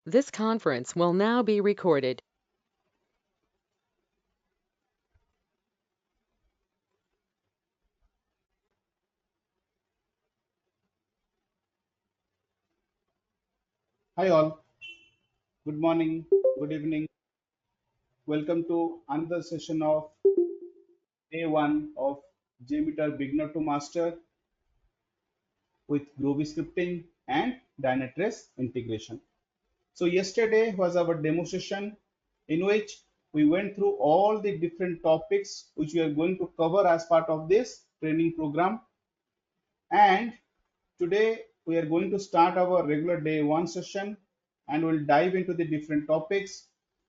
This conference will now be recorded. Hi all, good morning, good evening. Welcome to another session of day one of JMeter Beginner to Master with Groovy scripting and Dynatrace integration. So yesterday was our demo session in which we went through all the different topics which we are going to cover as part of this training program. And today we are going to start our regular day one session and we'll dive into the different topics.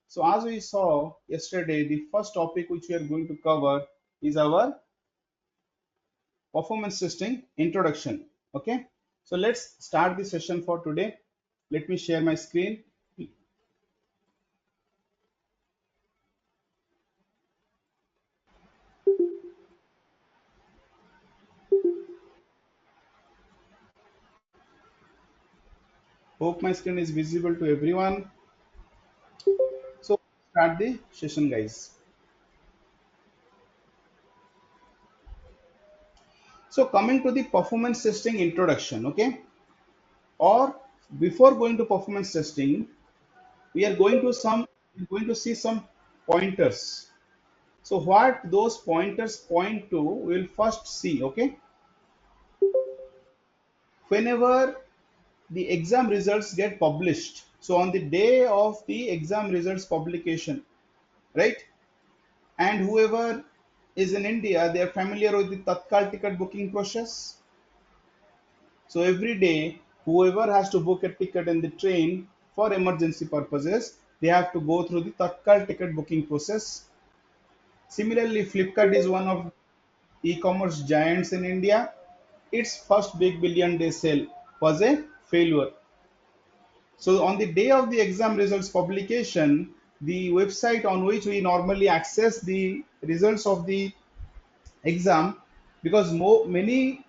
So as we saw yesterday, the first topic which we are going to cover is our performance testing introduction. Okay, so let's start the session for today. Let me share my screen. Hope my screen is visible to everyone. So start the session, guys. So coming to the performance testing introduction, okay, or before going to performance testing, we are going to see some pointers. So what those pointers point to, we'll first see. Okay, whenever the exam results get published, so on the day of the exam results publication, right, and whoever is in India, they are familiar with the Tatkal ticket booking process. So every day, whoever has to book a ticket in the train for emergency purposes, they have to go through the Tatkal ticket booking process. Similarly, Flipkart is one of e-commerce giants in India. Its first big billion day sale was a failure. So on the day of the exam results publication, the website on which we normally access the results of the exam, because many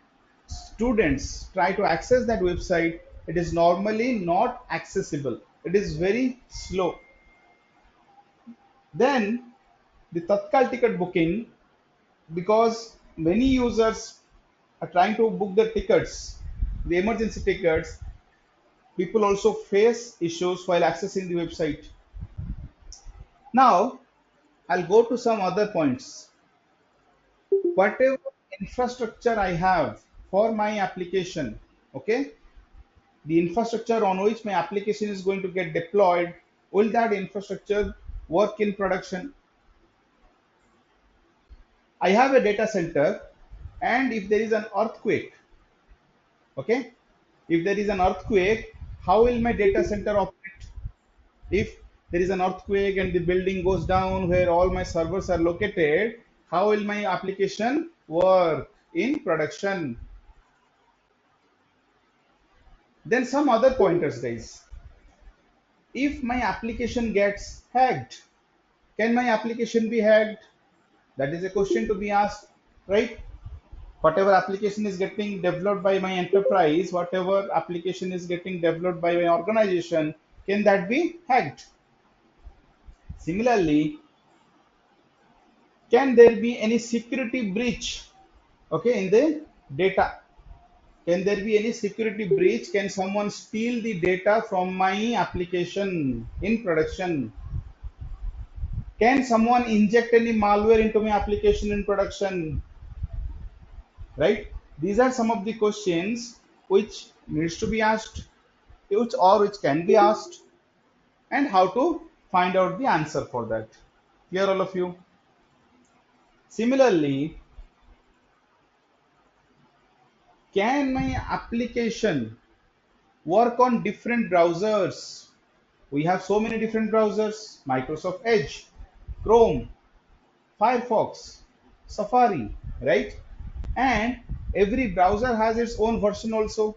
students try to access that website, it is normally not accessible. It is very slow. Then the Tatkal ticket booking, because many users are trying to book the tickets, the emergency tickets, people also face issues while accessing the website. Now, I'll go to some other points. Whatever infrastructure I have for my application, okay, the infrastructure on which my application is going to get deployed, will that infrastructure work in production? I have a data center, and if there is an earthquake, okay, if there is an earthquake, how will my data center operate? If there is an earthquake and the building goes down where all my servers are located, how will my application work in production? Then some other pointers, guys. If my application gets hacked, can my application be hacked? That is a question to be asked, right? Whatever application is getting developed by my enterprise, whatever application is getting developed by my organization, can that be hacked? Similarly, can there be any security breach, okay, in the data? Can there be any security breach? Can someone steal the data from my application in production? Can someone inject any malware into my application in production? Right? These are some of the questions which needs to be asked, which can be asked, and how to find out the answer for that. Clear, all of you? Similarly, can my application work on different browsers? We have so many different browsers: Microsoft Edge, Chrome, Firefox, Safari, right? And every browser has its own version also.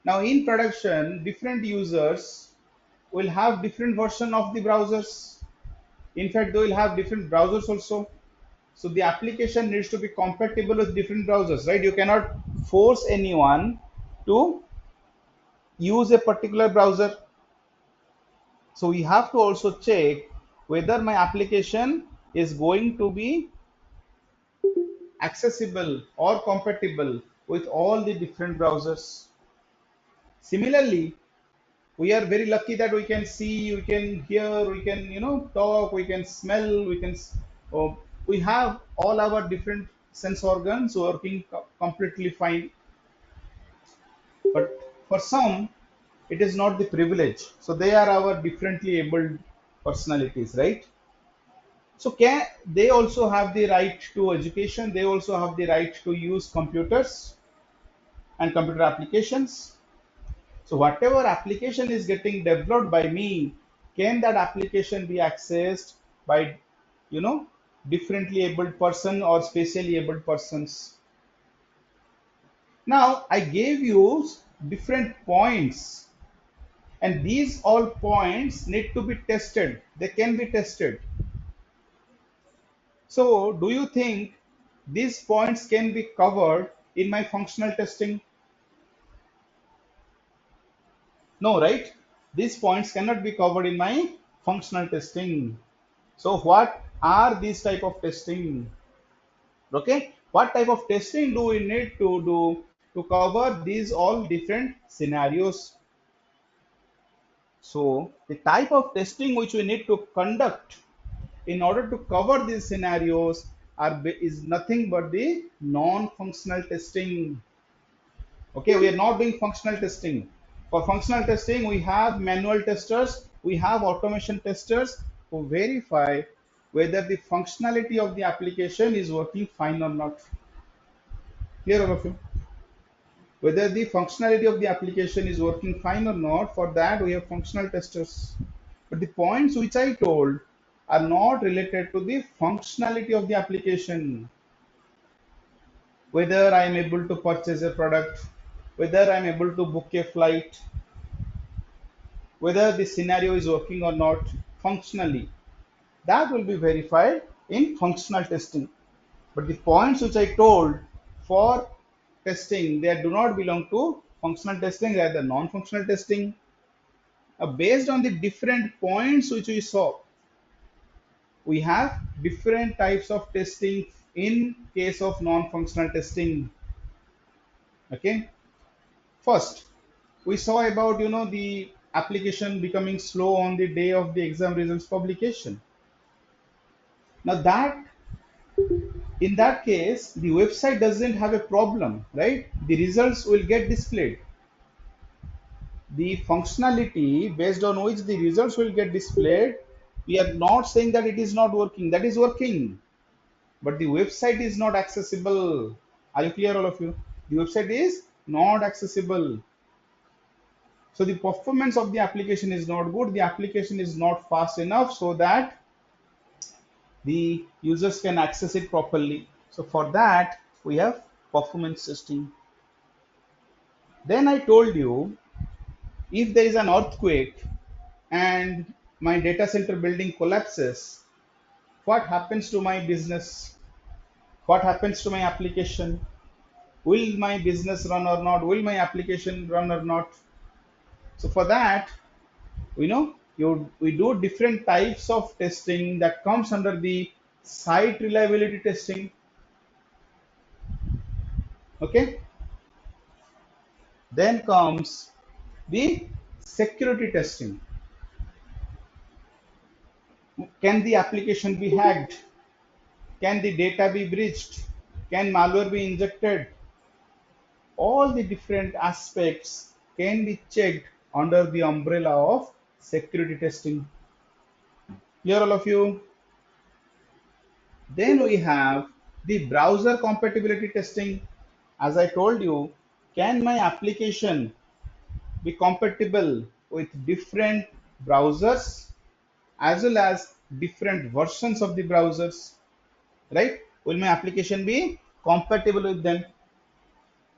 Now in production, different users will have different version of the browsers. In fact, they will have different browsers also. So the application needs to be compatible with different browsers, right? You cannot force anyone to use a particular browser. So we have to also check whether my application is going to be accessible or compatible with all the different browsers. Similarly, we are very lucky that we can see, we can hear, we can talk, we can smell, uh, we have all our different sense organs working completely fine. But for some, it is not the privilege. So they are our differently abled personalities, right? So can they also have the right to education? They also have the right to use computers and computer applications. So whatever application is getting developed by me, can that application be accessed by, you know, differently abled person or specially abled persons? Now I gave you different points, and these all points need to be tested. They can be tested. So do you think these points can be covered in my functional testing? No, right? These points cannot be covered in my functional testing. So what are these type of testing? Okay, what type of testing do we need to do to cover these all different scenarios? So the type of testing which we need to conduct in order to cover these scenarios is nothing but the non-functional testing. Okay, we are not doing functional testing. For functional testing, we have manual testers, we have automation testers who verify whether the functionality of the application is working fine or not. Clear, all of you? Whether the functionality of the application is working fine or not, for that we have functional testers. But the points which I told are not related to the functionality of the application. Whether I am able to purchase a product, whether I am able to book a flight, whether the scenario is working or not functionally, that will be verified in functional testing. But the points which I told for testing, they do not belong to functional testing, they are the non-functional testing. Based on the different points which we saw, we have different types of testing in case of non-functional testing. Okay, first we saw about the application becoming slow on the day of the exam results publication. Now that in that case, the website doesn't have a problem, right? The results will get displayed. The functionality based on which the results will get displayed, we are not saying that it is not working. That is working, but the website is not accessible. Are you clear, all of you? The website is not accessible. So the performance of the application is not good. The application is not fast enough so that the users can access it properly. So for that, we have performance testing. Then I told you, if there is an earthquake and my data center building collapses, what happens to my business? What happens to my application? Will my business run or not? Will my application run or not? So for that, we do different types of testing that comes under the site reliability testing. Okay. Then comes the security testing. Can the application be hacked? Can the data be breached? Can malware be injected? All the different aspects can be checked under the umbrella of security testing. Clear, all of you? Then we have the browser compatibility testing. As I told you, can my application be compatible with different browsers as well as different versions of the browsers, right? Will my application be compatible with them?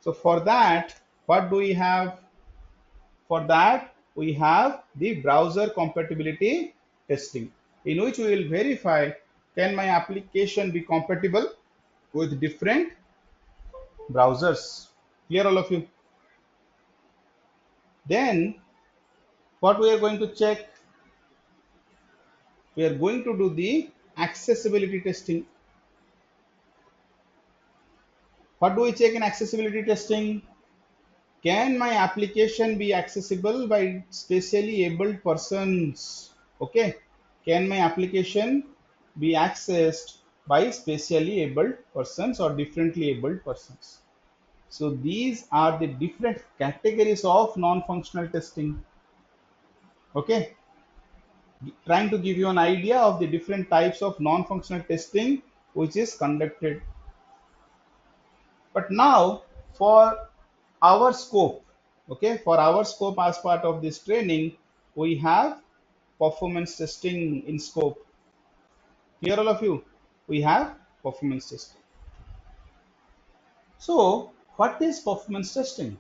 So for that, what do we have? For that, we have the browser compatibility testing, in which we will verify, can my application be compatible with different browsers. Clear, all of you? Then what we are going to check? we are going to do the accessibility testing. What do we check in accessibility testing? Can my application be accessible by specially abled persons? Okay. Can my application be accessed by specially abled persons or differently abled persons? So these are the different categories of non-functional testing. Okay. Trying to give you an idea of the different types of non-functional testing which is conducted. But now for our scope, okay, for our scope as part of this training, we have performance testing in scope. Here all of you, we have performance testing. So what is performance testing?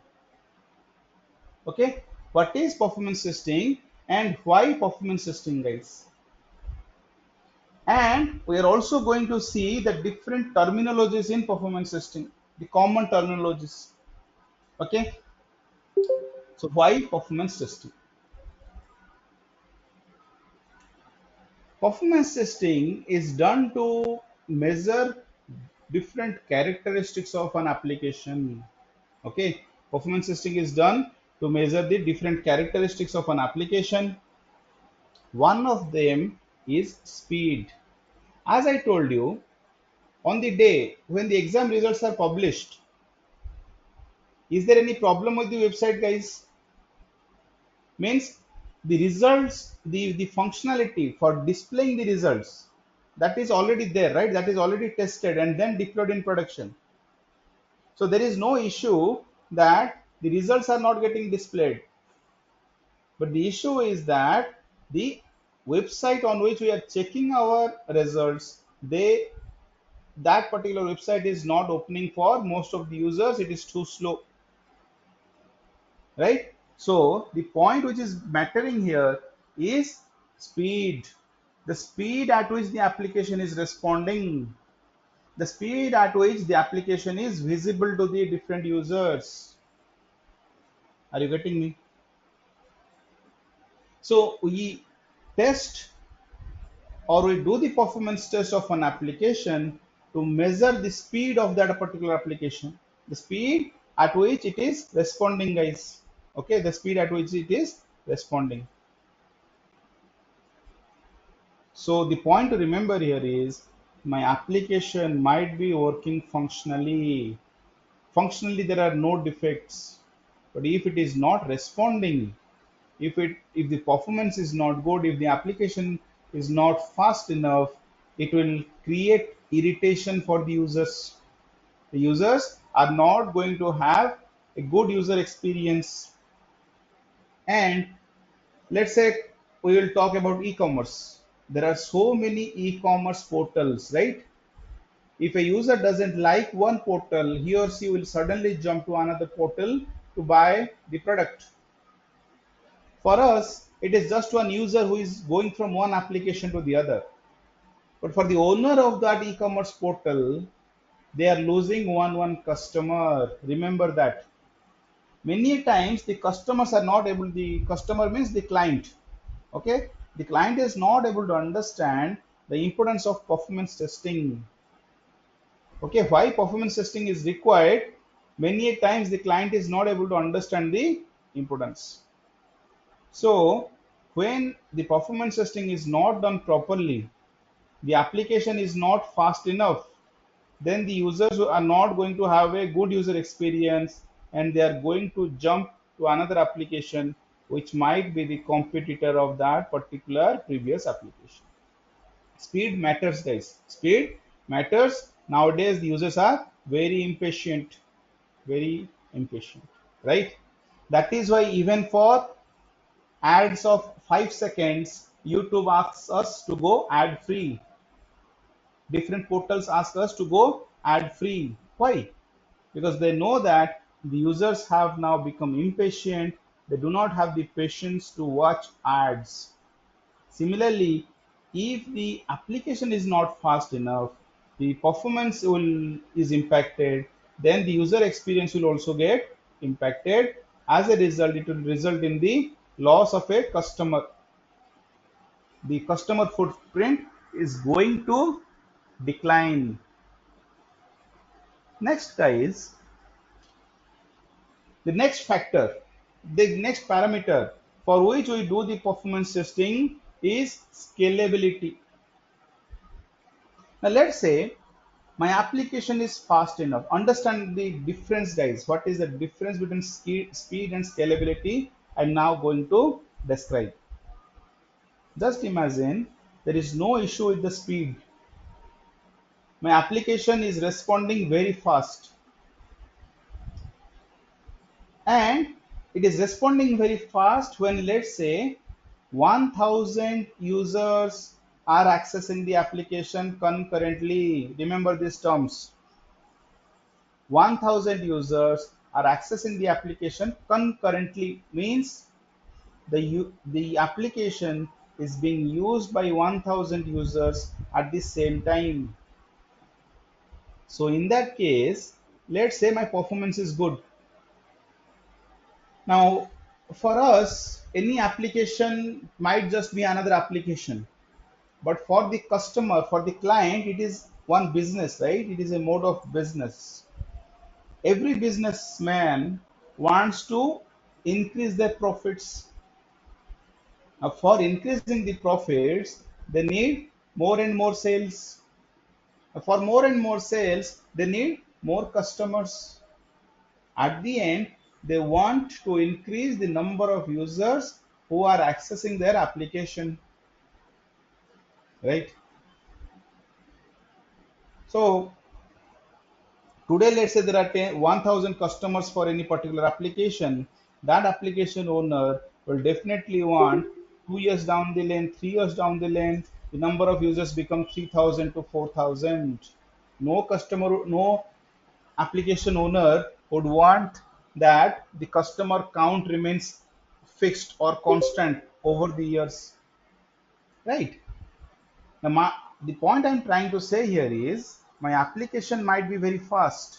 Okay, what is performance testing and why performance testing, guys? And we are also going to see the different terminologies in performance testing, the common terminologies. Okay, so why performance testing? Performance testing is done to measure different characteristics of an application. Okay, performance testing is done to measure the different characteristics of an application. One of them is speed. As I told you, on the day when the exam results are published, is there any problem with the website, guys? Means the results, the functionality for displaying the results, that is already there, right? That is already tested and then deployed in production. So there is no issue that the results are not getting displayed. But the issue is that the website on which we are checking our results, that particular website is not opening for most of the users. It is too slow, right? So the point which is mattering here is speed. The speed at which the application is responding, the speed at which the application is visible to the different users. Are you getting me? So we test or we do the performance test of an application to measure the speed of that particular application, the speed at which it is responding, guys. Okay, the speed at which it is responding. So the point to remember here is my application might be working functionally. Functionally, there are no defects. But if it is not responding, if the performance is not good, if the application is not fast enough, it will create irritation for the users. The users are not going to have a good user experience. And let's say we will talk about e-commerce. There are so many e-commerce portals, right? If a user doesn't like one portal, he or she will suddenly jump to another portal to buy the product. For us, it is just one user who is going from one application to the other. But for the owner of that e-commerce portal, they are losing one customer. Remember that. Many times the customers are not able, the customer means the client. Okay, the client is not able to understand the importance of performance testing. Okay, why performance testing is required? Many times the client is not able to understand the importance. So when the performance testing is not done properly, the application is not fast enough, then the users are not going to have a good user experience and they are going to jump to another application which might be the competitor of that particular previous application. Speed matters, guys. Speed matters. Nowadays, the users are very impatient, right? That is why even for ads of 5 seconds, YouTube asks us to go ad free. Different portals ask us to go ad free. Why? Because they know that the users have now become impatient. They do not have the patience to watch ads. Similarly, if the application is not fast enough, the performance is impacted, then the user experience will also get impacted. As a result, it will result in the loss of a customer. the customer footprint is going to decline. Next, guys, the next factor, the next parameter for which we do the performance testing is scalability. Now, let's say my application is fast enough. Understand the difference, guys. What is the difference between speed and scalability? I'm now going to describe. Just imagine there is no issue with the speed. My application is responding very fast, and it is responding very fast when, let's say, 1000 users are accessing the application concurrently. Remember these terms. 1000 users are accessing the application concurrently means the application is being used by 1000 users at the same time. So in that case, let's say my performance is good. Now, for us, any application might just be another application. But for the customer, for the client, it is one business, right? It is a mode of business. Every businessman wants to increase their profits. Now, for increasing the profits, they need more and more sales. For more and more sales, they need more customers. At the end, they want to increase the number of users who are accessing their application, right? So today, let's say there are 1000 customers for any particular application. That application owner will definitely want 2 years down the lane, 3 years down the lane, the number of users become 3000 to 4000. No customer, no application owner would want that the customer count remains fixed or constant over the years, right? Now, the point I'm trying to say here is my application might be very fast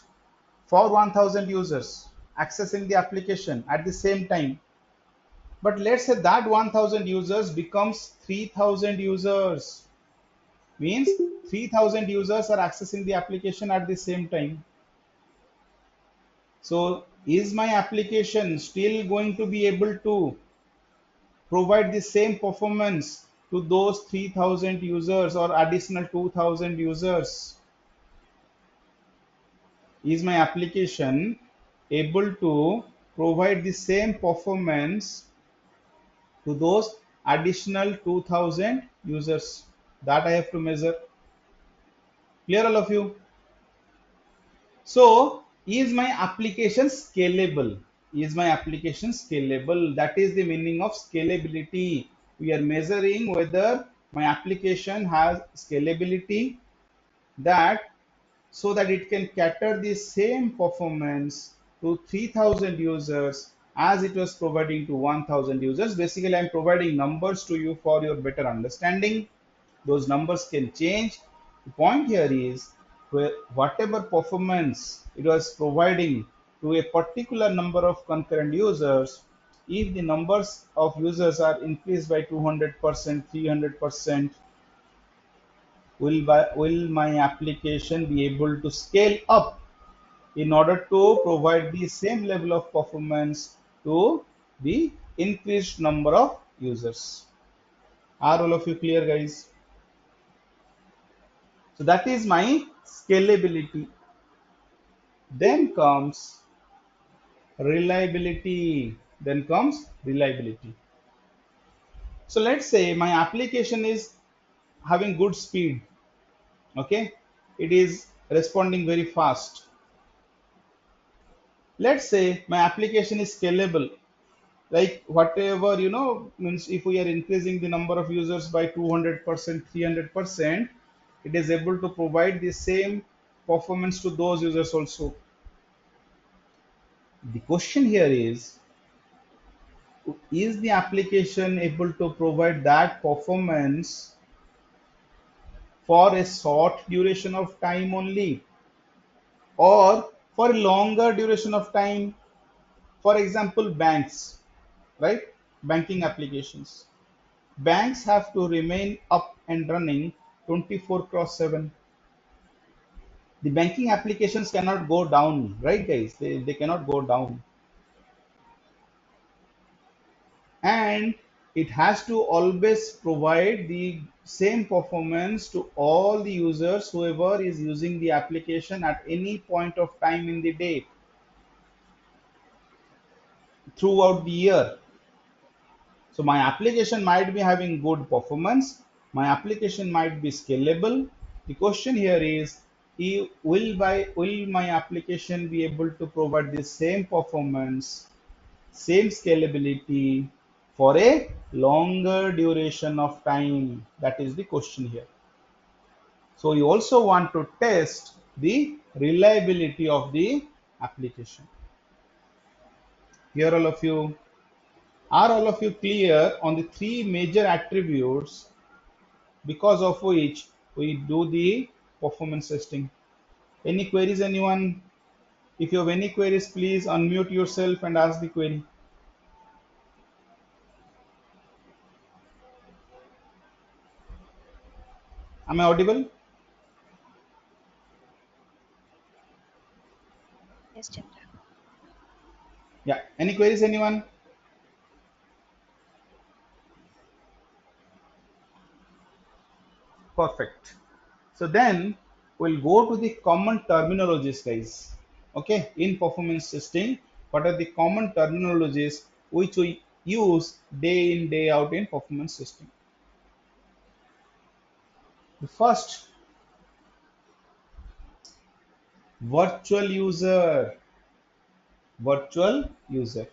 for 1000 users accessing the application at the same time. But let's say that 1000 users becomes 3000 users, means 3000 users are accessing the application at the same time. So is my application still going to be able to provide the same performance to those 3000 users or additional 2000 users? Is my application able to provide the same performance to those additional 2000 users? That I have to measure. Clear, all of you? So is my application scalable? Is my application scalable? That is the meaning of scalability. We are measuring whether my application has scalability, that so that it can cater the same performance to 3000 users as it was providing to 1000 users. Basically, I'm providing numbers to you for your better understanding. Those numbers can change. The point here is where whatever performance it was providing to a particular number of concurrent users, if the numbers of users are increased by 200%, 300%, will my application be able to scale up in order to provide the same level of performance to the increased number of users? Are all of you clear, guys? So that is my scalability. Then comes reliability. Then comes reliability. So let's say my application is having good speed. Okay, it is responding very fast. Let's say my application is scalable, like whatever, means if we are increasing the number of users by 200%, 300%, it is able to provide the same performance to those users also. The question here is the application able to provide that performance for a short duration of time only, or for a longer duration of time? For example, banks, right? Banking applications. Banks have to remain up and running 24 cross 7. The banking applications cannot go down, right guys? They cannot go down. And it has to always provide the same performance to all the users, whoever is using the application at any point of time in the day throughout the year. So my application might be having good performance, my application might be scalable. The question here is, will my application be able to provide the same performance, same scalability for a longer duration of time? That is the question here. So you also want to test the reliability of the application. Here are all of you clear on the three major attributes because of which we do the performance testing? Any queries, anyone? If you have any queries, please unmute yourself and ask the query. Am I audible? Yes, Chandra. Yeah. Any queries, anyone? Perfect. So then we'll go to the common terminologies, guys. Okay. In performance testing, what are the common terminologies which we use day in, day out in performance testing? The first, virtual user. Virtual user.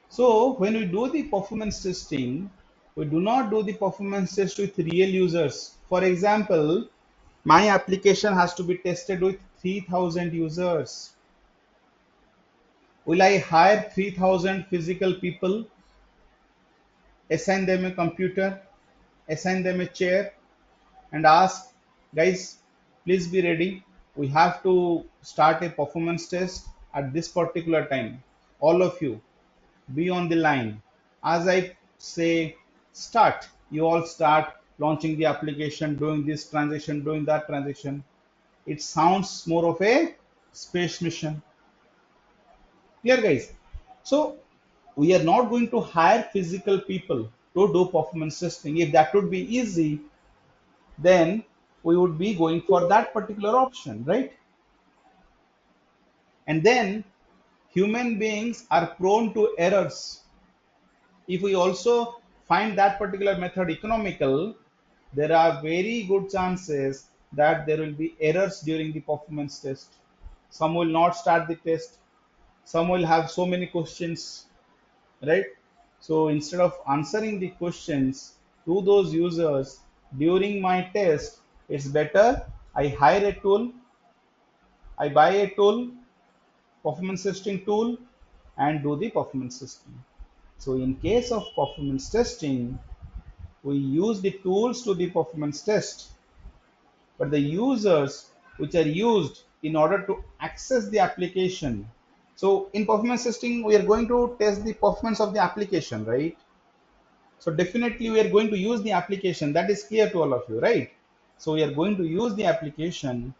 So when we do the performance testing, we do not do the performance test with real users. For example, my application has to be tested with 3000 users. Will I hire 3000 physical people, assign them a computer, assign them a chair, and ask, guys, please be ready. We have to start a performance test at this particular time. All of you, be on the line. As I say start, you all start launching the application, doing this transaction, doing that transaction. It sounds more of a space mission. Clear, guys? So we are not going to hire physical people to do performance testing. If that would be easy, then we would be going for that particular option, right? And then human beings are prone to errors. If we also find that particular method economical, there are very good chances that there will be errors during the performance test. Some will not start the test, some will have so many questions, right? So instead of answering the questions to those users during my test, it's better I hire a tool, I buy a tool, performance testing tool, and do the performance testing. So in case of performance testing, we use the tools to the performance test, but the users which are used in order to access the application. So in performance testing, we are going to test the performance of the application, right? So definitely we are going to use the application. That is clear to all of you, right? So we are going to use the application.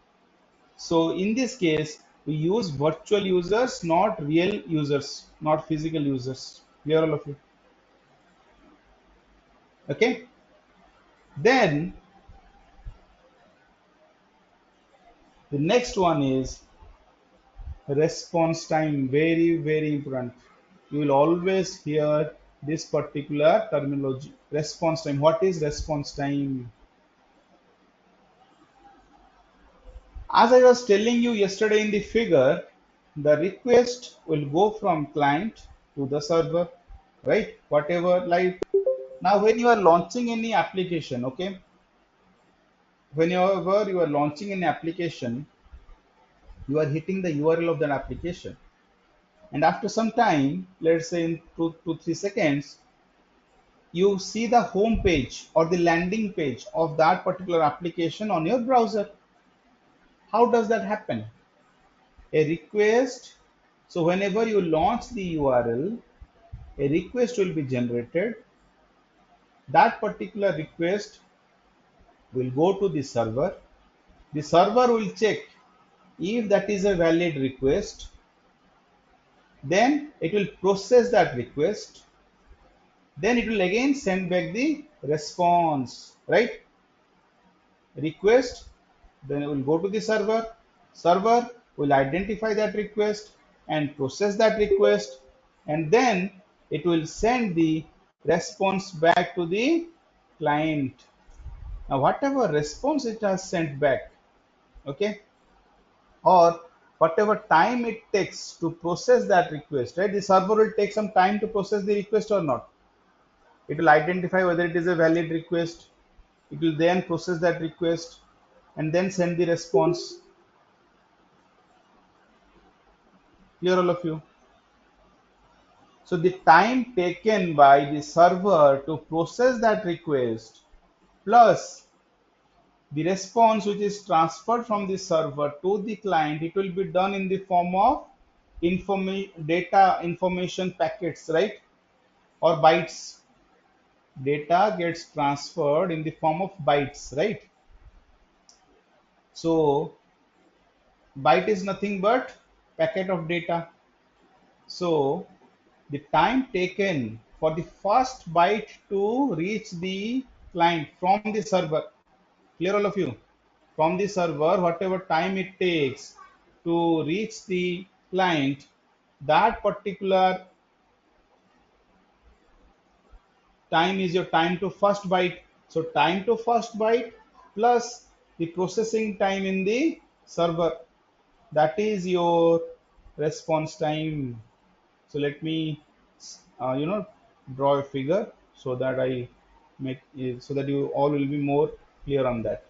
So in this case, we use virtual users, not real users, not physical users. Clear all of you? Okay. Then the next one is response time. Very, very important. You will always hear this particular terminology. Response time. What is response time? As I was telling you yesterday in the figure, the request will go from client to the server, right? Whatever, like now when you are launching any application, okay? Whenever you are launching an application, you are hitting the URL of that application. And after some time, let's say in 2 to 3 seconds, you see the home page or the landing page of that particular application on your browser. How does that happen? A request. So whenever you launch the URL, a request will be generated. That particular request will go to the server. The server will check if that is a valid request, then it will process that request, then it will again send back the response, right? Request, then it will go to the server. Server will identify that request and process that request, and then it will send the response back to the client. Now, whatever response it has sent back, okay, or whatever time it takes to process that request, right? The server will take some time to process the request or not. It will identify whether it is a valid request. It will then process that request and then send the response. Clear, all of you? So the time taken by the server to process that request plus the response which is transferred from the server to the client, it will be done in the form of data information packets, right? Or bytes. Data gets transferred in the form of bytes, right? So byte is nothing but packet of data. So the time taken for the first byte to reach the client from the server, clear, all of you? From the server, whatever time it takes to reach the client, that particular time is your time to first byte. So time to first byte plus the processing time in the server, that is your response time. So let me draw a figure so that I make it, so that you all will be more clear on that.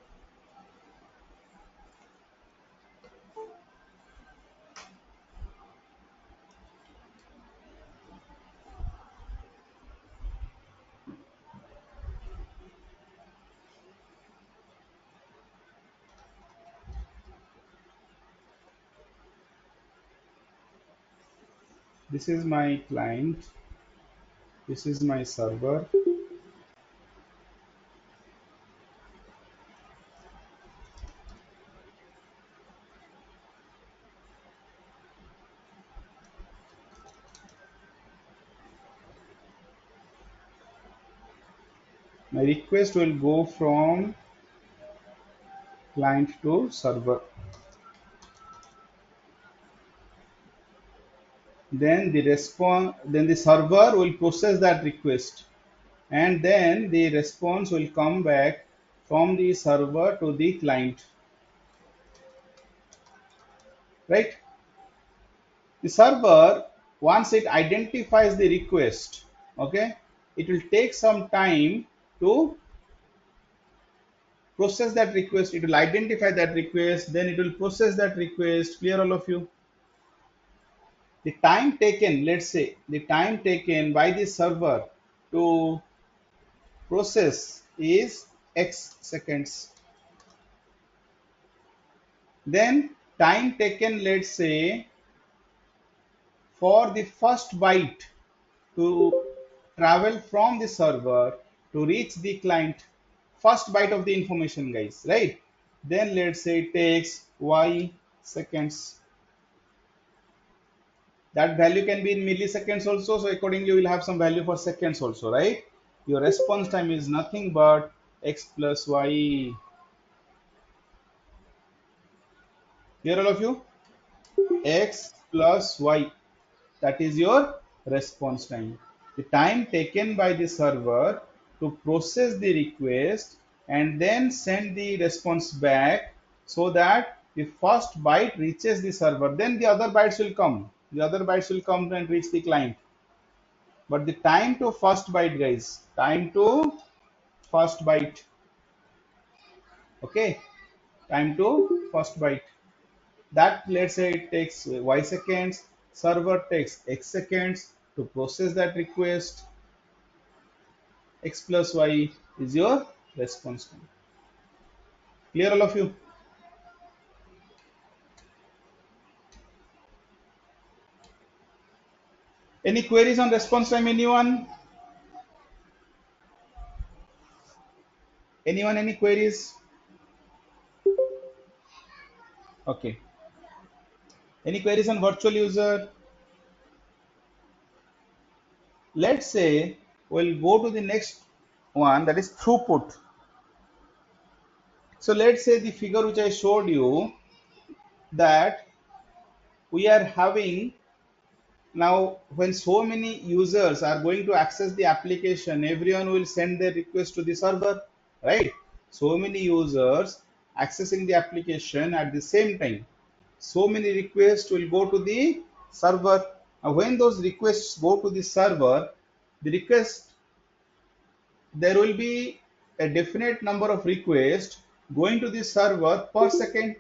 This is my client, this is my server. My request will go from client to server. Then the server will process that request, and then the response will come back from the server to the client, right? The server, once it identifies the request, okay, it will take some time to process that request. It will identify that request, then it will process that request. Clear, all of you? The time taken, let's say the time taken by the server to process is x seconds. Then time taken, let's say, for the first byte to travel from the server to reach the client, first byte of the information, guys, right? Then let's say it takes y seconds. That value can be in milliseconds also, so accordingly you will have some value for seconds also, right? Your response time is nothing but x plus y. Here, all of you, x plus y, that is your response time. The time taken by the server to process the request and then send the response back so that the first byte reaches the server. Then the other bytes will come. The other bytes will come and reach the client. But the time to first byte, guys, time to first byte, okay, time to first byte. That, let's say it takes y seconds, server takes x seconds to process that request. X plus y is your response time. Clear, all of you? Any queries on response time, anyone? Anyone, any queries? Okay. Any queries on virtual user? Let's say we'll go to the next one, that is throughput. So let's say the figure which I showed you, that we are having now, when so many users are going to access the application, everyone will send their request to the server, right? So many users accessing the application at the same time. So many requests will go to the server. Now, when those requests go to the server, the request, there will be a definite number of requests going to the server per second,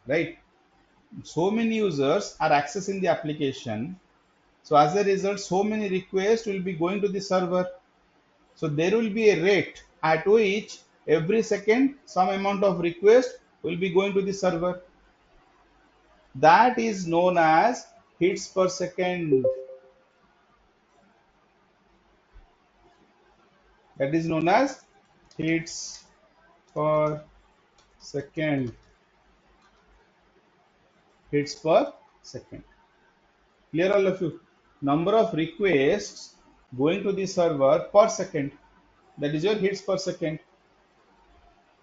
right? So many users are accessing the application. So as a result, so many requests will be going to the server. So there will be a rate at which every second some amount of request will be going to the server. That is known as hits per second. That is known as hits per second. Hits per second. Clear all of you? Number of requests going to the server per second. That is your hits per second.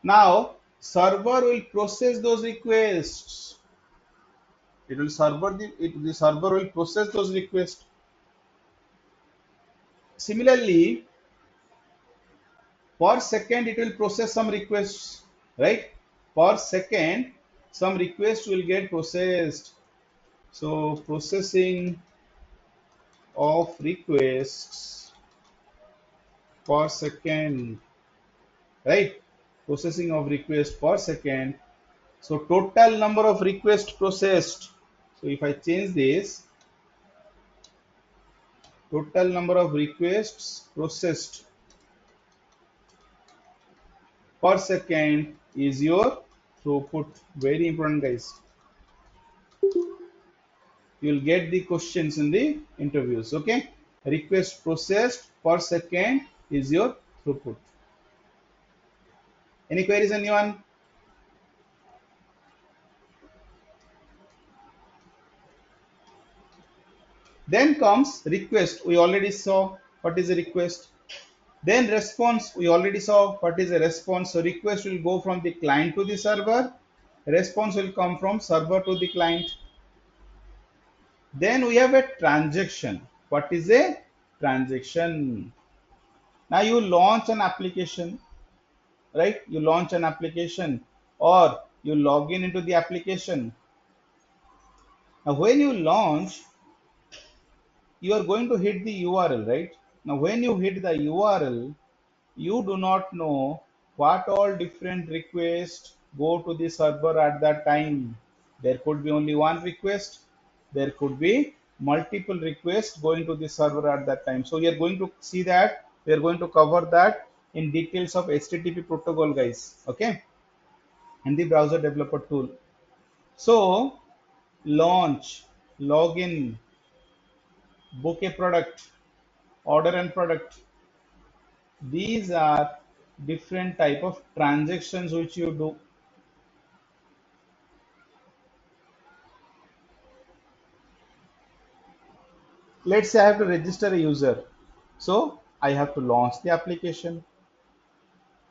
Now, server will process those requests. The server will process those requests. Similarly, per second it will process some requests, right? Per second, some requests will get processed. So processing of requests per second, right? Processing of requests per second. So total number of requests processed. So if I change this, total number of requests processed per second is your throughput. Very important, guys. You will get the questions in the interviews. Okay. Request processed per second is your throughput. Any queries, anyone? Then comes request. We already saw what is a request. Then response. We already saw what is a response. So request will go from the client to the server. Response will come from server to the client. Then we have a transaction. What is a transaction? Now you launch an application, right? You launch an application or you log in into the application. Now when you launch, you are going to hit the URL, right? Now when you hit the URL, you do not know what all different requests go to the server at that time. There could be only one request. There could be multiple requests going to the server at that time. So we are going to see that. We are going to cover that in details of HTTP protocol, guys. Okay. And the browser developer tool. So launch, login, book a product, order and product. These are different type of transactions which you do. Let's say I have to register a user. So I have to launch the application.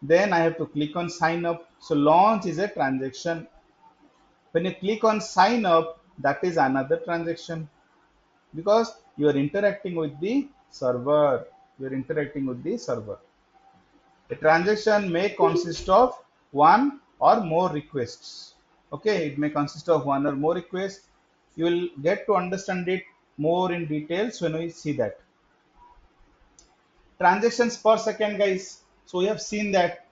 Then I have to click on sign up. So launch is a transaction. When you click on sign up, that is another transaction because you are interacting with the server. You are interacting with the server. A transaction may consist of one or more requests. Okay, it may consist of one or more requests. You will get to understand it more in details when we see that. Transactions per second, guys. So we have seen that.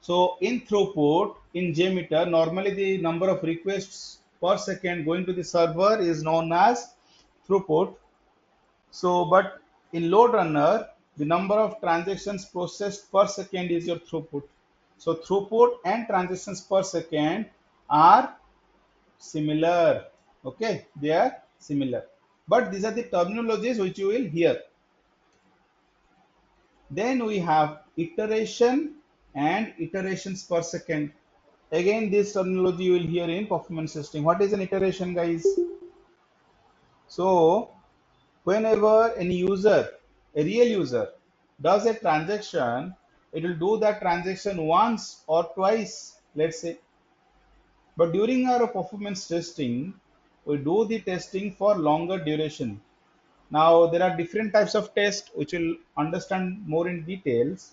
So in throughput, in JMeter, normally the number of requests per second going to the server is known as throughput. So, but in load runner, the number of transactions processed per second is your throughput. So throughput and transactions per second are similar. Okay, they are similar. But these are the terminologies which you will hear. Then we have iteration and iterations per second. Again, this terminology you will hear in performance testing. What is an iteration, guys? So, whenever any user, a real user, does a transaction, it will do that transaction once or twice, let's say. But during our performance testing, we do the testing for longer duration. Now, there are different types of tests which we'll understand more in details.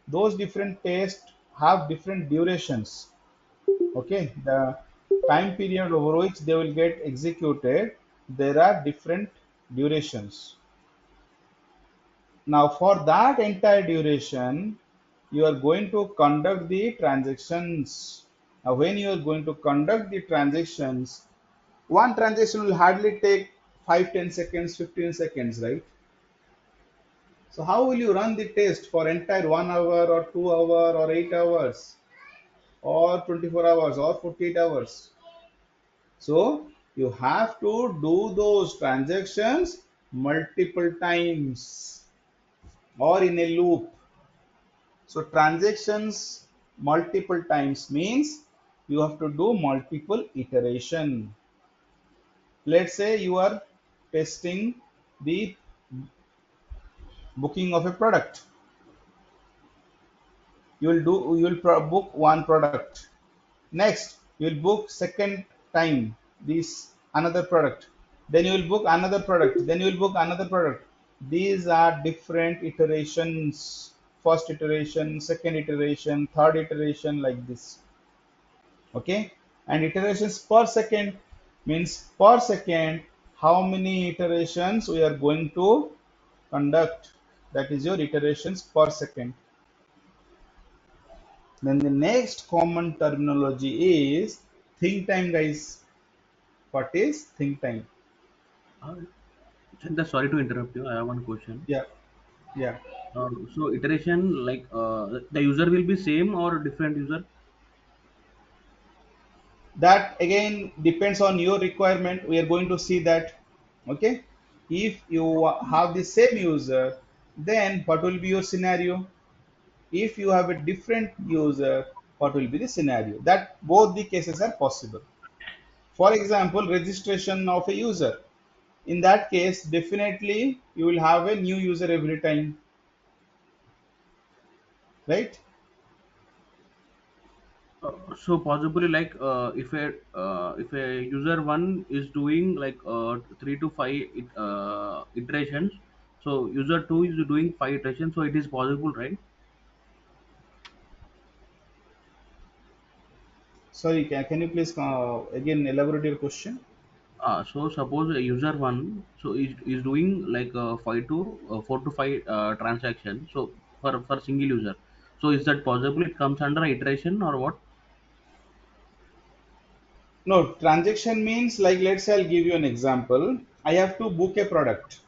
Those different tests have different durations. Okay, the time period over which they will get executed, there are different durations. Now, for that entire duration, you are going to conduct the transactions. Now, when you are going to conduct the transactions, one transaction will hardly take 5, 10 seconds, 15 seconds, right? So how will you run the test for entire 1 hour or 2 hour or 8 hours or 24 hours or 48 hours? So you have to do those transactions multiple times or in a loop. So transactions multiple times means you have to do multiple iteration. Let's say you are testing the booking of a product. You will book one product. Next, you will book second time this another product. Then you will book another product. Then you will book another product. These are different iterations. First iteration, second iteration, third iteration, like this. Okay, and iterations per second means per second how many iterations we are going to conduct. That is your iterations per second. Then the next common terminology is think time, guys. What is think time? Uh, Chandra, sorry to interrupt you. I have one question. Yeah, yeah. So iteration, like the user will be same or different user? That again depends on your requirement. We are going to see that. Okay. If you have the same user, then what will be your scenario? If you have a different user, what will be the scenario? That both the cases are possible. For example, registration of a user. In that case, definitely you will have a new user every time, right? So possibly like if a user one is doing like 3 to 5 iterations, so user two is doing 5 iterations, so it is possible, right? Sorry, can you please again elaborate your question? So suppose a user one so is doing like 4 to 5 transactions. So for single user, so is that possible? It comes under iteration or what? No, transaction means like let's say I'll give you an example. I have to book a product.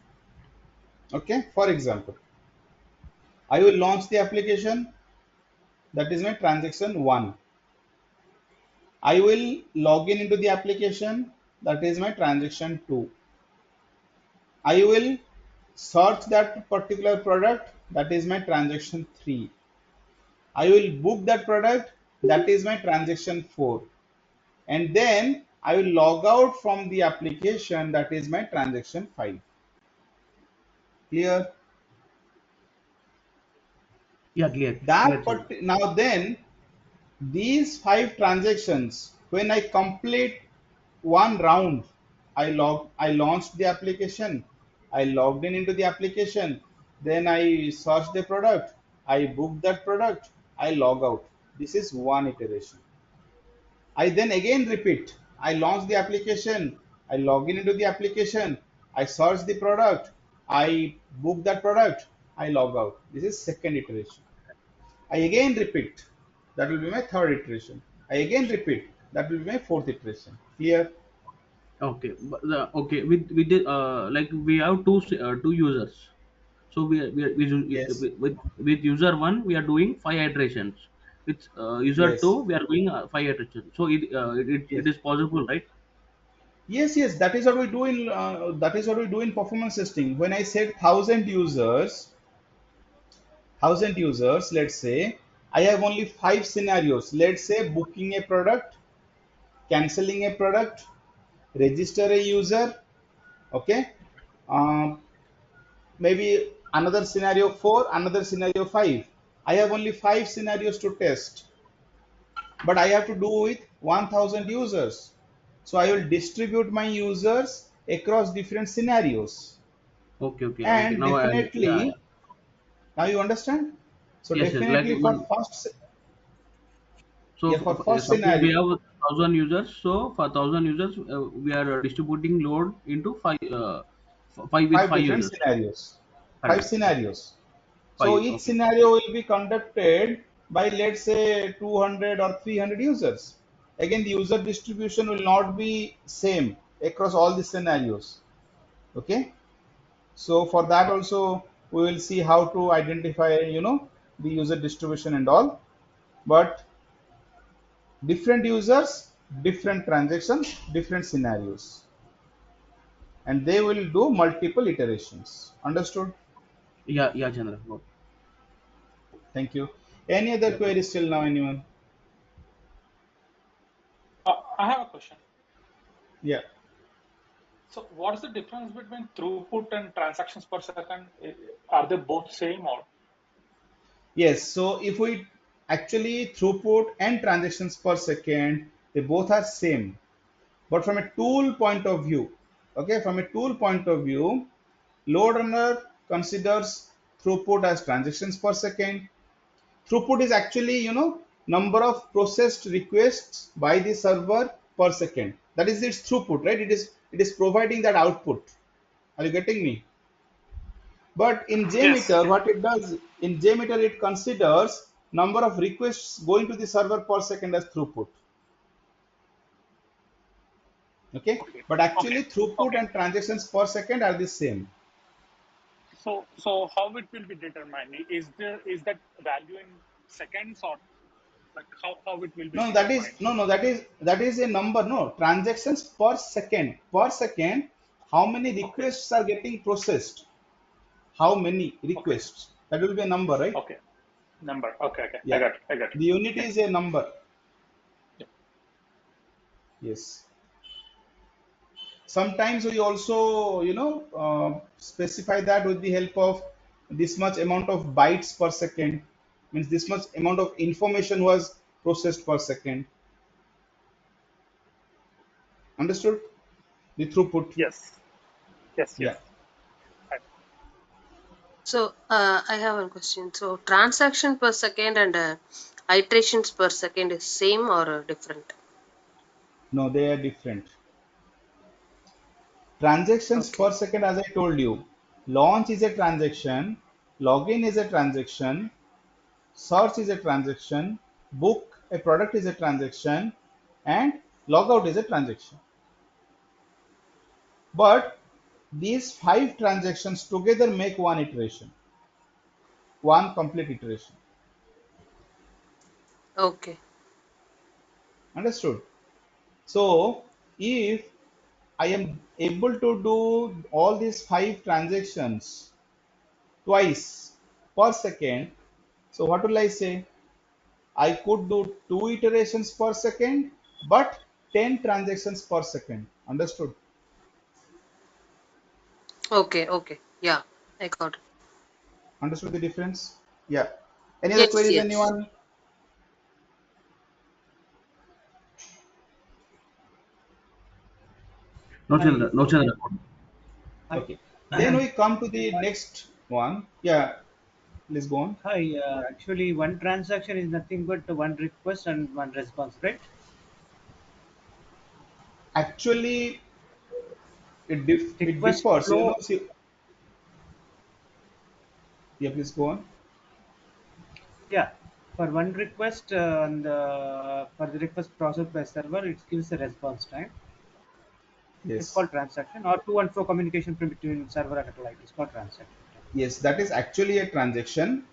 Okay, for example, I will launch the application. That is my transaction one. I will log in into the application. That is my transaction two. I will search that particular product. That is my transaction three. I will book that product. That is my transaction four. And then I will log out from the application. That is my transaction five. Clear? Yeah, clear, clear, That Chandra. now then these five transactions, when I complete one round, I launched the application, I logged in into the application, then I searched the product, I booked that product, I log out. This is one iteration. I then again repeat. I launch the application, I log in into the application, I search the product, I book that product, I log out. This is second iteration. I again repeat. That will be my third iteration. I again repeat. That will be my fourth iteration. Clear? Okay, okay, with the like we have two users. So Yes. with user one we are doing 5 iterations. With user two Yes. we are doing 5 iterations. So Yes. it is possible, right? Yes. Yes. That is what we do in performance testing. When I said thousand users, let's say. I have only 5 scenarios. Let's say booking a product, canceling a product, register a user, okay? Um, Maybe another scenario 4, another scenario 5. I have only 5 scenarios to test, but I have to do with 1000 users. So I will distribute my users across different scenarios. Okay, okay, okay. And Now I yeah, yeah. definitely, now you understand? So Yes, yes. Like definitely for one. first, So yeah, for first suppose we scenario, have 1,000 users. So for 1,000 users, we are distributing load into five with five five different users. scenarios. Five Correct. Okay. scenarios. So Five. each Okay. scenario will be conducted by, let's say, 200 or 300 users. Again, the user distribution will not be same across all the scenarios. Okay. So for that also, we will see how to identify, the user distribution and all. But different users, different transactions, different scenarios, and they will do multiple iterations. Understood? Yeah, yeah, Chandra. Go. Thank you. Any other Yeah. queries till now, anyone? I have a question. Yeah. So, what is the difference between throughput and transactions per second? Are they both same or? Yes. So if we actually throughput and transactions per second, they both are same. But from a tool point of view, okay, from a tool point of view, load runner considers throughput as transactions per second. Throughput is actually, number of processed requests by the server per second. That is its throughput, right? It is providing that output. Are you getting me? But in Yes. JMeter, what it does, in JMeter, it considers number of requests going to the server per second as throughput. Okay. Okay. But Okay. actually, throughput Okay. and transactions per second are the same. So how it will be determined? Is that value in seconds or like how it will be No, that is determined? no, no, that is a number. No, transactions per second. Per second, how many Okay. requests are getting processed? How many Okay. requests? That will be a number, right? Okay. Number. Okay. Okay. I Yeah. got it. I got it. The unit Yeah. is a number. Yeah. Yes. Sometimes we also, specify that with the help of this much amount of bytes per second, means this much amount of information was processed per second. Understood? The throughput. Yes. Yes. Yes. Yeah. I, So I have one question. So transaction per second and iterations per second is same or different? No, they are different. Transactions per Okay. second, as I told you, launch is a transaction, login is a transaction, search is a transaction, book a product is a transaction, and logout is a transaction. But these 5 transactions together make one iteration, one complete iteration. Okay. Understood? So if I am able to do all these 5 transactions twice per second, so what will I say? I could do 2 iterations per second, but 10 transactions per second. Understood? Okay. Okay. Yeah, I got it. Understood the difference? Yeah. Any other Yes. queries, Yes. anyone? No, Hi, Chandra. No, Chandra. hi, Okay. Then we come to the next one. Yeah, please go on. hi. Actually, one transaction is nothing but one request and one response, right? Actually, it Request differs. flow, See, yeah, please go on. yeah. For one request, and for the request processed by server, it gives a response time. It's Yes. called transaction, or to and fro communication between server and client. It's called transaction. Yes, that is actually a transaction.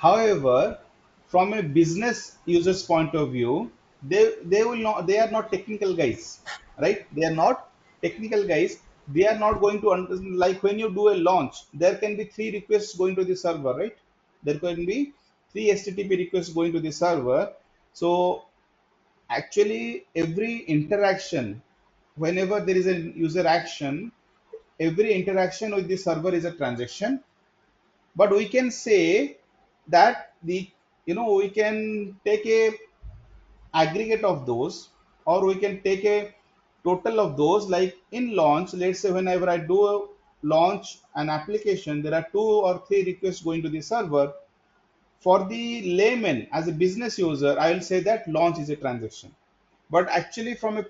However, from a business user's point of view, they are not technical guys, right? They are not technical guys. They are not going to like when you do a launch, there can be 3 requests going to the server, right? There can be 3 HTTP requests going to the server. So actually every interaction, whenever there is a user action, every interaction with the server is a transaction. But we can say that the, we can take a aggregate of those, or we can take a total of those. Like in launch, let's say whenever I do a launch an application, there are 2 or 3 requests going to the server. For the layman, as a business user, I will say that launch is a transaction. But actually from a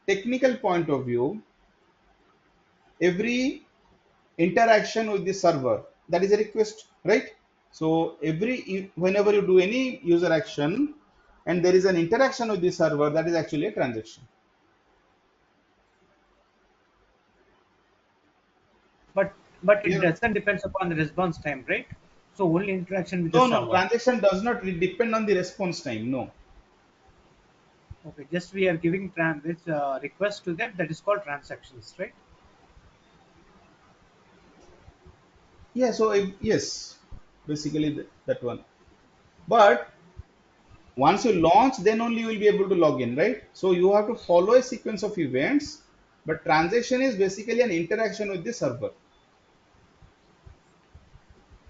technical point of view, every interaction with the server, that is a request, right? So whenever you do any user action and there is an interaction with the server, that is actually a transaction. But but it Yeah. doesn't depends upon the response time, right? So only interaction with the No, server. transaction does not depend on the response time. No. Okay, just we are giving this request to them, that is called transactions, right? Yeah. So yes, basically that one. But once you launch, then only you will be able to log in, right? So you have to follow a sequence of events. But transaction is basically an interaction with the server.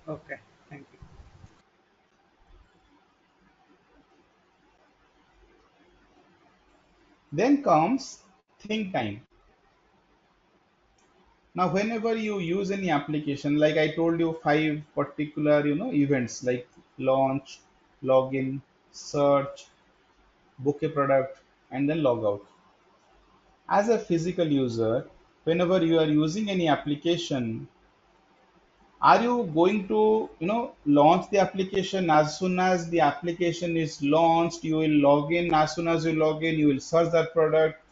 Okay, thank you. Then comes think time. Now, whenever you use any application, like I told you, 5 particular, events like launch, login, search, book a product, and then log out. As a physical user, whenever you are using any application, are you going to, launch the application? As soon as the application is launched, you will log in. As soon as you log in, you will search that product.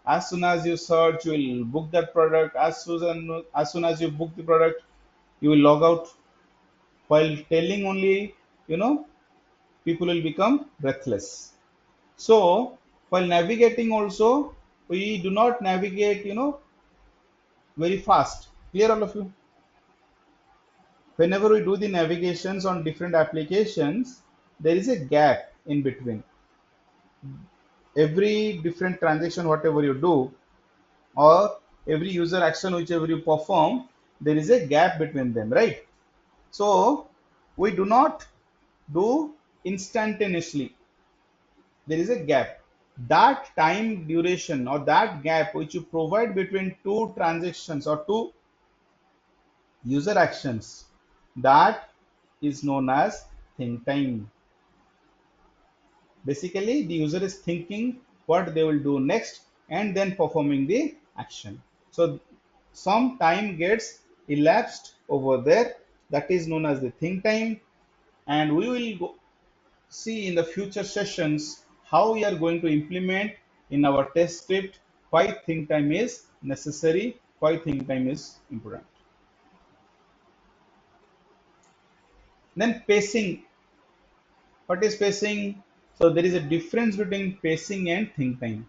As soon as you search, you will book that product. As soon as you book the product, you will log out. While telling only, you know people will become breathless. So while navigating also, we do not navigate, very fast. Clear, all of you? Whenever we do the navigations on different applications, there is a gap in between every different transaction. Whatever you do, or every user action whichever you perform, there is a gap between them, right? So we do not do instantaneously. There is a gap. That time duration or that gap which you provide between 2 transactions or 2 user actions, that is known as think time. Basically, the user is thinking what they will do next and then performing the action. So some time gets elapsed over there, that is known as the think time. And we will see in the future sessions how we are going to implement in our test script why think time is necessary, why think time is important. Then pacing. What is pacing? So there is a difference between pacing and think time.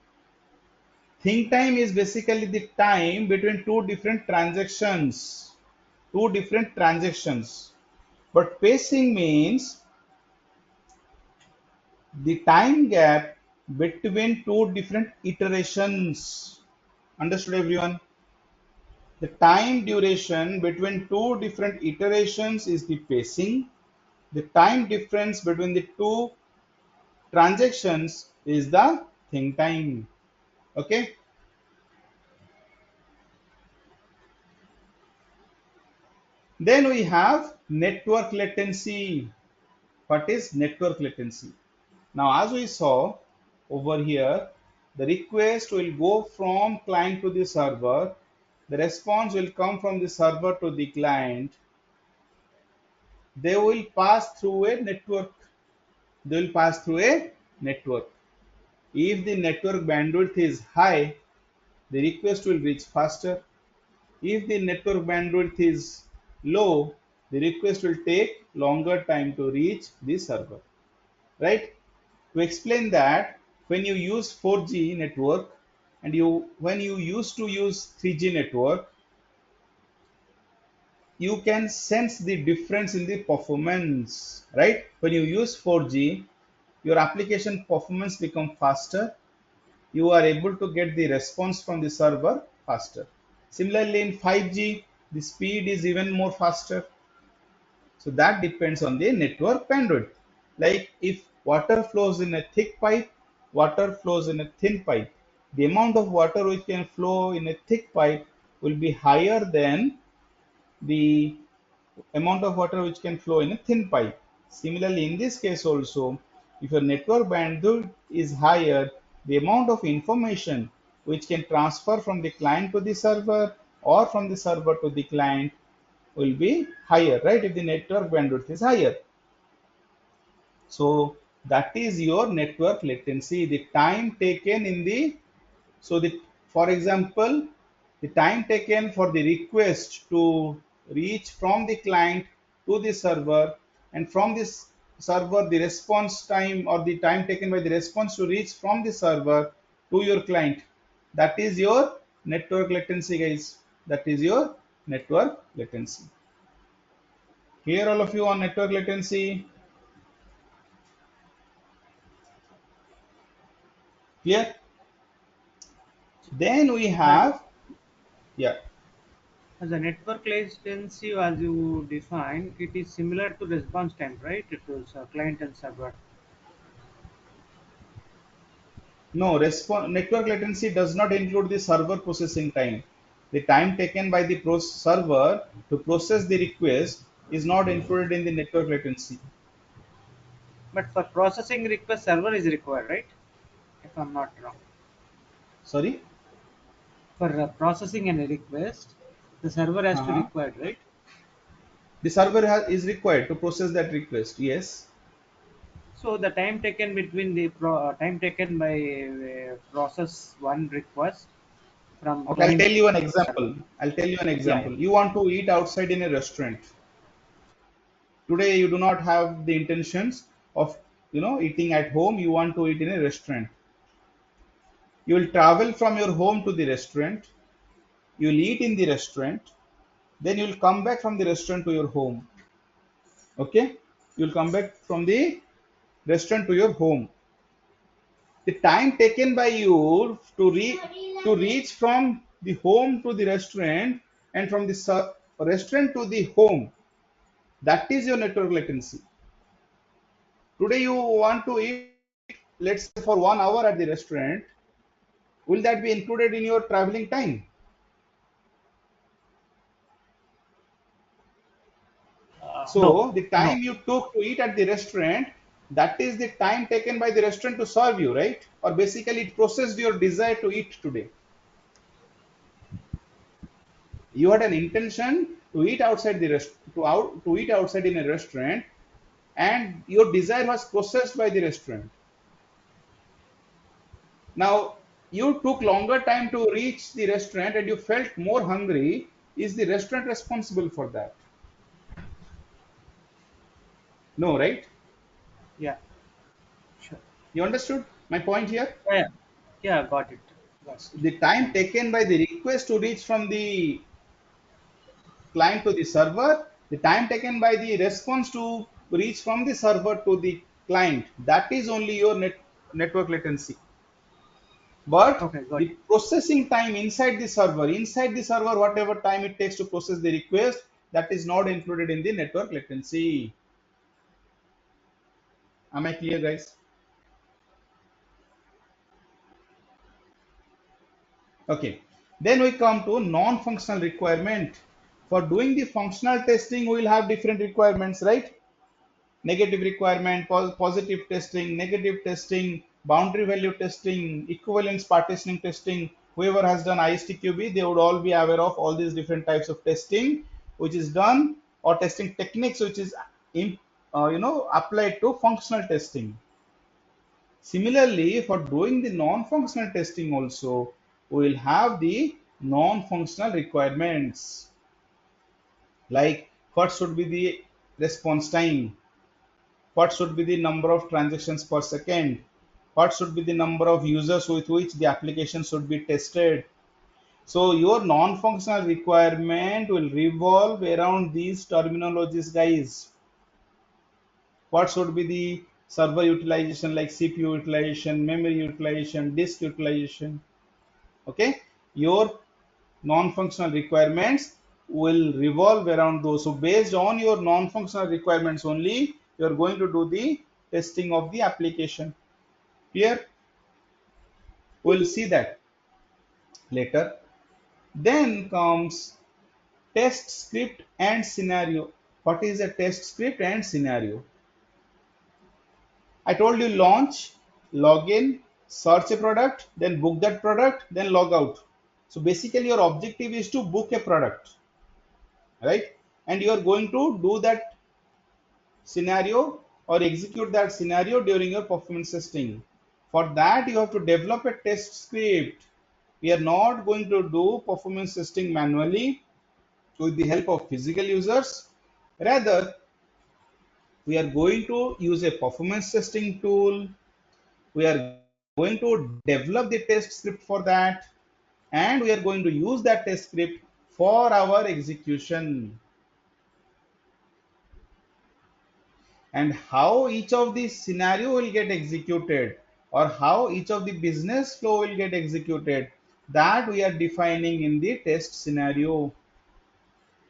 Think time is basically the time between 2 different transactions. 2 different transactions. But pacing means the time gap between 2 different iterations. Understood, everyone? The time duration between 2 different iterations is the pacing. The time difference between the 2 transactions is the think time. Okay. Then we have network latency. What is network latency? Now, as we saw over here, the request will go from client to the server. The response will come from the server to the client. They will pass through a network. They will pass through a network. If the network bandwidth is high, the request will reach faster. If the network bandwidth is low, the request will take longer time to reach the server. Right? To explain that, when you use 4G network and when you used to use 3G network, you can sense the difference in the performance, right? When you use 4G, your application performance become faster. You are able to get the response from the server faster. Similarly, in 5G, the speed is even more faster. So that depends on the network bandwidth. Like if water flows in a thick pipe, water flows in a thin pipe. The amount of water which can flow in a thick pipe will be higher than the amount of water which can flow in a thin pipe. Similarly, in this case also, if your network bandwidth is higher, the amount of information which can transfer from the client to the server or from the server to the client will be higher, right? If the network bandwidth is higher. So that is your network latency, the time taken in the, so the, for example, the time taken for the request to reach from the client to the server, and from this server the response time or the time taken by the response to reach from the server to your client. That is your network latency, guys. That is your network latency. Clear all of you on network latency? Clear? Then we But have, yeah, as a network latency, as you define, it is similar to response time, right? It is client and server. no, network latency does not include the server processing time. The time taken by the server to process the request is not included in the network latency. But for processing request, server is required, right? If I'm not wrong. Sorry? For processing and request, the server has to Uh-huh. required, right? The server is required to process that request. Yes. So the time taken between the time taken by process one request from Okay, I'll client tell you an to server. example. I'll tell you an Yeah, yeah. example. You want to eat outside in a restaurant. Today you do not have the intentions of eating at home. You want to eat in a restaurant. You will travel from your home to the restaurant. You will eat in the restaurant. Then you will come back from the restaurant to your home. Okay? You will come back from the restaurant to your home. The time taken by you to reach from the home to the restaurant and from the restaurant to the home, that is your network latency. Today you want to eat, let's say for 1 hour at the restaurant. Will that be included in your traveling time? No, So the no. time you took to eat at the restaurant, that is the time taken by the restaurant to serve you, right? Or basically it processed your desire to eat today. You had an intention to eat outside the to eat outside in a restaurant, and your desire was processed by the restaurant. Now you took longer time to reach the restaurant and you felt more hungry. Is the restaurant responsible for that? No, right? Yeah, sure. You understood my point here? Yeah, yeah, yeah, got it. Got it. The time Thank you. taken by the request to reach from the client to the server, the time taken by the response to reach from the server to the client, that is only your network latency. But Okay, got the it. processing time inside the server, whatever time it takes to process the request, that is not included in the network latency. Am I clear, guys? Okay. Then we come to non-functional requirement. For doing the functional testing, we will have different requirements, right? Negative requirement, positive testing, negative testing, boundary value testing, equivalence partitioning testing. Whoever has done ISTQB, they would all be aware of all these different types of testing, which is done, or testing techniques, which is applied to functional testing. Similarly, for doing the non-functional testing also, we will have the non-functional requirements, like what should be the response time, what should be the number of transactions per second, what should be the number of users with which the application should be tested, So your non-functional requirement will revolve around these terminologies, guys. What should be the server utilization, like CPU utilization, memory utilization, disk utilization? Okay, your non-functional requirements will revolve around those. So based on your non-functional requirements only, you are going to do the testing of the application. Here, we'll see that later. Then comes test script and scenario. What is a test script and scenario? I told you launch, login, search a product, then book that product, then log out. So basically your objective is to book a product, right? And you are going to do that scenario or execute that scenario during your performance testing. For that, you have to develop a test script. We are not going to do performance testing manually with the help of physical users. Rather, we are going to use a performance testing tool. We are going to develop the test script for that, and we are going to use that test script for our execution. And how each of these scenario will get executed, or how each of the business flow will get executed, that we are defining in the test scenario.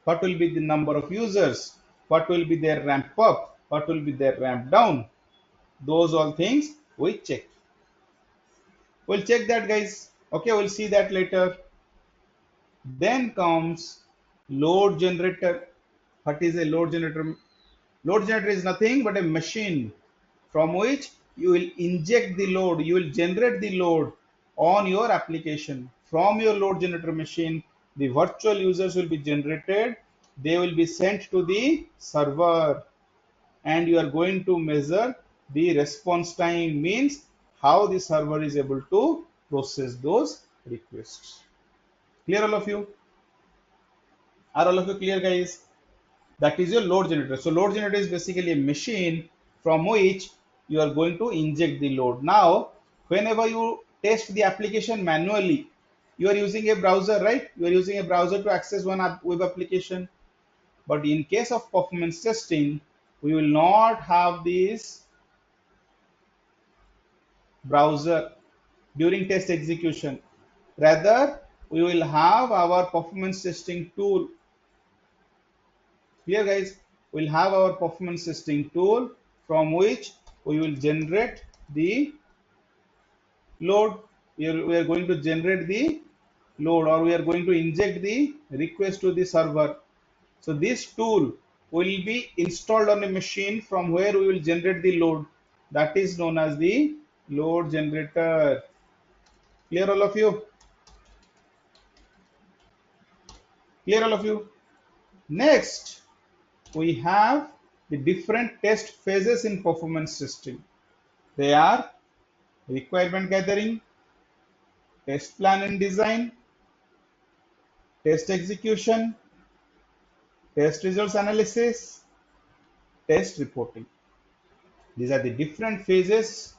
What will be the number of users? What will be their ramp up? What will be their ramp down? Those all things we check. We'll check that, guys. Okay, we'll see that later. Then comes load generator. What is a load generator? Load generator is nothing but a machine from which you will inject the load, you will generate the load on your application. From your load generator machine, the virtual users will be generated. They will be sent to the server, and you are going to measure the response time, means how the server is able to process those requests. Clear, all of you? Are all of you clear, guys? That is your load generator. So load generator is basically a machine from which you are going to inject the load. Now, whenever you test the application manually, you are using a browser, right? You are using a browser to access one web application. But in case of performance testing, we will not have this browser during test execution. Rather, we will have our performance testing tool. Here, guys, we'll have our performance testing tool from which we will generate the load. We are going to generate the load, or we are going to inject the request to the server. So this tool will be installed on a machine from where we will generate the load. That is known as the load generator. Clear, all of you? Clear, all of you? Next, we have the different test phases in performance testing. They are requirement gathering, test plan and design, test execution, test results analysis, test reporting. These are the different phases,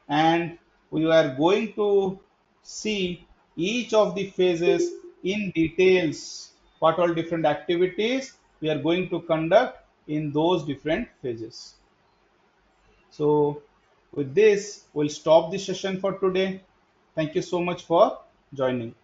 and we are going to see each of the phases in details. What all different activities we are going to conduct in those different phases. So with this, we'll stop the session for today. Thank you so much for joining.